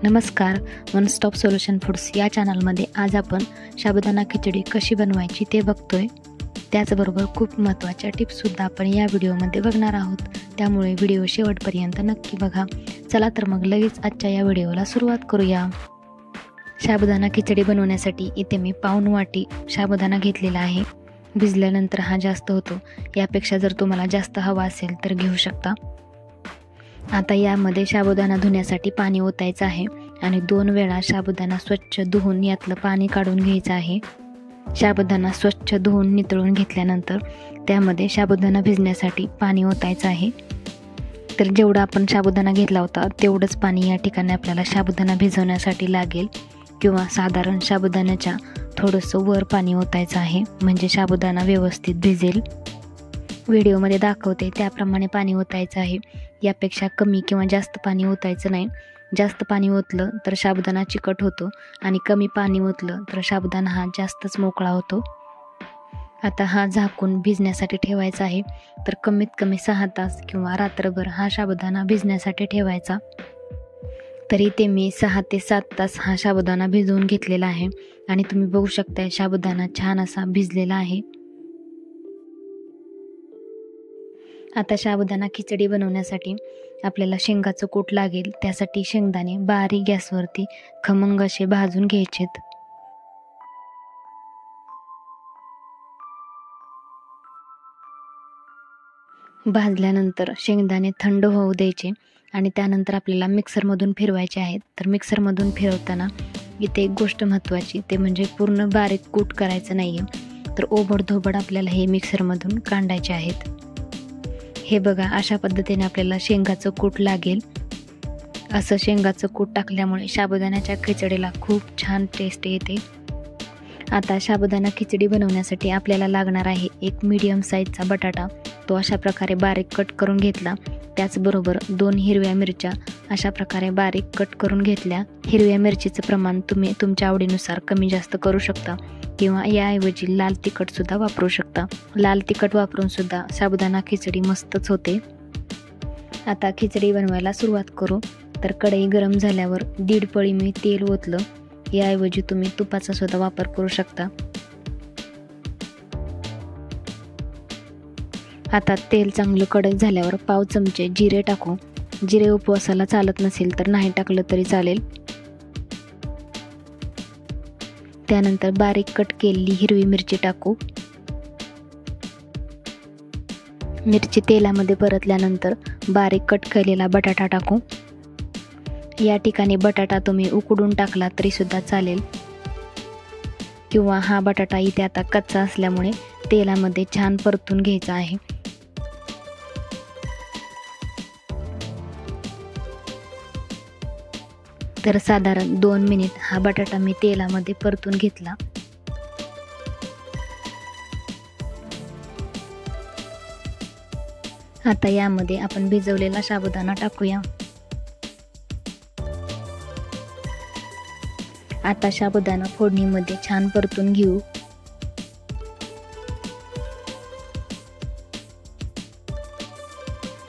नमस्कार, one stop solution foods या चॅनलमध्ये आज आपण साबुदाणा खिचडी कशी बनवायची ते बघतोय। त्याचबरोबर खूप महत्त्वाच्या टिप्ससुद्धा आपण या व्हिडिओमध्ये बघणार आहोत, त्यामुळे व्हिडिओ शेवटपर्यंत नक्की बघा। चला तर मग लगेच आजच्या या व्हिडिओला सुरुवात करूया। साबुदाणा खिचडी बनवण्यासाठी इथे मी पाऊण वाटी साबुदाणा घेतलेला आहे। भिजल्यानंतर हा जास्त होतो, यापेक्षा जर तुम्हाला जास्त हवा असेल तर घेऊ शकता। आता यामध्ये साबुदाणा धुण्यासाठी पाणी ओतायचं आहे आणि 2 वेळा साबुदाणा स्वच्छ धुवून यातलं पाणी काढून घ्यायचं आहे। साबुदाणा स्वच्छ धुवून नितळून घेतल्यानंतर त्यामध्ये साबुदाणा भिजण्यासाठी पाणी ओतायचं आहे। तर जेवढा आपण साबुदाणा घेतला होता तेवढंच पाणी या ठिकाणी आपल्याला साबुदाणा भिजवण्यासाठी लागेल, किंवा साधारण साबुदाण्याच्या थोडंसं वर पाणी ओतायचं आहे, म्हणजे साबुदाणा व्यवस्थित भिजेल। व्हिडिओमध्ये दाखवते त्याप्रमाणे पाणी ओतायचं आहे, यापेक्षा कमी किंवा जास्त पाणी ओतायचं नाही। जास्त पाणी ओतलं तर साबुदाणा चिकट होतो आणि कमी पाणी ओतलं तर साबुदाणा हा जास्तच मोकळा होतो। आता हा झाकून भिजण्यासाठी ठेवायचा आहे, तर कमीत कमी 6 तास किंवा रात्रभर हा साबुदाणा भिजण्यासाठी ठेवायचा। तरी ते मी 6 ते 7 तास हा साबुदाणा भिजवून घेतलेला आहे आणि तुम्ही बघू शकता साबुदाणा छान असा भिजलेला आहे। आता साबुदाणा खिचडी बनवण्यासाठी आपल्याला शेंगाचं कूट लागेल। त्यासाठी शेंगदाणे बारीक गॅसवरती खमंग असे भाजून घ्यायचेत। भाजल्यानंतर शेंगदाणे थंड होऊ द्यायचे आणि त्यानंतर आपल्याला मिक्सरमधून फिरवायचे आहेत। तर मिक्सरमधून फिरवताना इथे एक गोष्ट महत्त्वाची, ते म्हणजे पूर्ण बारीक कूट करायचं नाही आहे, तर ओबडधोबड आपल्याला हे मिक्सरमधून काढायचे आहेत। हे बघा, अशा पद्धतीने आपल्याला शेंगाचं कूट लागेल। असं शेंगाचं कूट टाकल्यामुळे साबुदाण्याच्या खिचडीला खूप छान टेस्ट येते। आता साबुदाणा खिचडी बनवण्यासाठी आपल्याला लागणार आहे एक मीडियम साईजचा बटाटा, तो अशा प्रकारे बारीक कट करून घेतला। त्याचबरोबर 2 हिरव्या मिरच्या अशा प्रकारे बारीक कट करून घेतल्या। हिरव्या मिरचीचं प्रमाण तुम्ही तुमच्या आवडीनुसार कमी जास्त करू शकता, किंवा याऐवजी लाल तिखटसुद्धा वापरू शकता। लाल तिखट वापरून सुद्धा साबुदाणा खिचडी मस्तच होते। आता खिचडी बनवायला सुरुवात करू। तर कढई गरम झाल्यावर 1.5 पळी मी तेल ओतलं, याऐवजी तुम्ही तुपाचा सुद्धा वापर करू शकता। आता तेल चांगलं कडक झाल्यावर पाव चमचे जिरे टाकू। जिरे उपवासाला चालत नसेल तर नाही टाकलं तरी चालेल। त्यानंतर बारीक कट केलेली हिरवी मिरची टाकू। मिरची तेलामध्ये परतल्यानंतर बारीक कट केलेला बटाटा टाकू। या ठिकाणी बटाटा तुम्ही उकडून टाकला तरी सुद्धा चालेल, किंवा हा बटाटा इथे आता कच्चा असल्यामुळे तेलामध्ये छान परतून घ्यायचा आहे। तर साधारण 2 मिनिट हा बटाटा मी तेलामध्ये परतून घेतला। आता यामध्ये आपण भिजवलेला साबुदाणा टाकूया। आता साबुदाणा फोडणीमध्ये छान परतून घेऊ।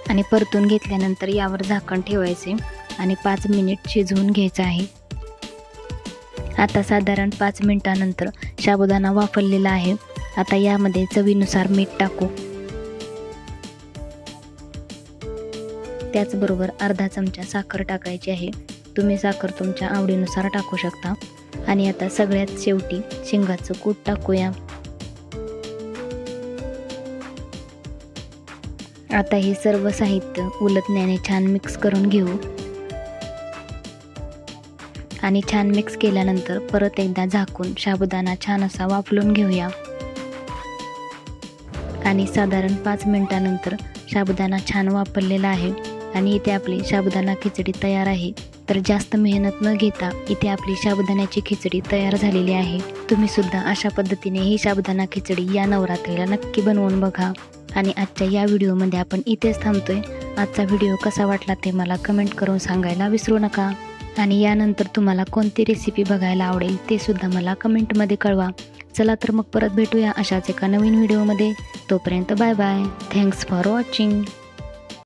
आणि परतून घेतल्यानंतर यावर झाकण ठेवायचे आणि 5 मिनिट शिजवून घ्यायचं आहे। आता साधारण 5 मिनिटानंतर साबुदाणा वाफरलेला आहे। आता यामध्ये चवीनुसार मीठ टाकू। त्याचबरोबर अर्धा चमचा साखर टाकायची आहे। तुम्ही साखर तुमच्या आवडीनुसार टाकू शकता। आणि आता सगळ्यात शेवटी शेंगाचं कूट टाकूया। आता हे सर्व साहित्य उलटण्याने छान मिक्स करून घेऊ। आणि छान मिक्स केल्यानंतर परत एकदा झाकून साबुदाणा छान असा वाफलून घेऊया। आणि साधारण 5 मिनिटानंतर साबुदाणा छान वाफरलेला आहे आणि इथे आपली साबुदाणा खिचडी तयार आहे। तर जास्त मेहनत न घेता इथे आपली साबुदाण्याची खिचडी तयार झालेली आहे। तुम्ही सुद्धा अशा पद्धतीने ही साबुदाणा खिचडी या नवरात्रीला नक्की बनवून बघा। आणि आजच्या या व्हिडिओमध्ये आपण इथेच थांबतोय। आजचा व्हिडिओ कसा वाटला ते मला कमेंट करून सांगायला विसरू नका। आणि यानंतर तुम्हाला कोणती रेसिपी बघायला आवडेल ते सुद्धा मला कमेंटमध्ये कळवा। चला तर मग परत भेटूया अशाच एका नवीन व्हिडिओमध्ये। तोपर्यंत bye bye. Thanks for watching.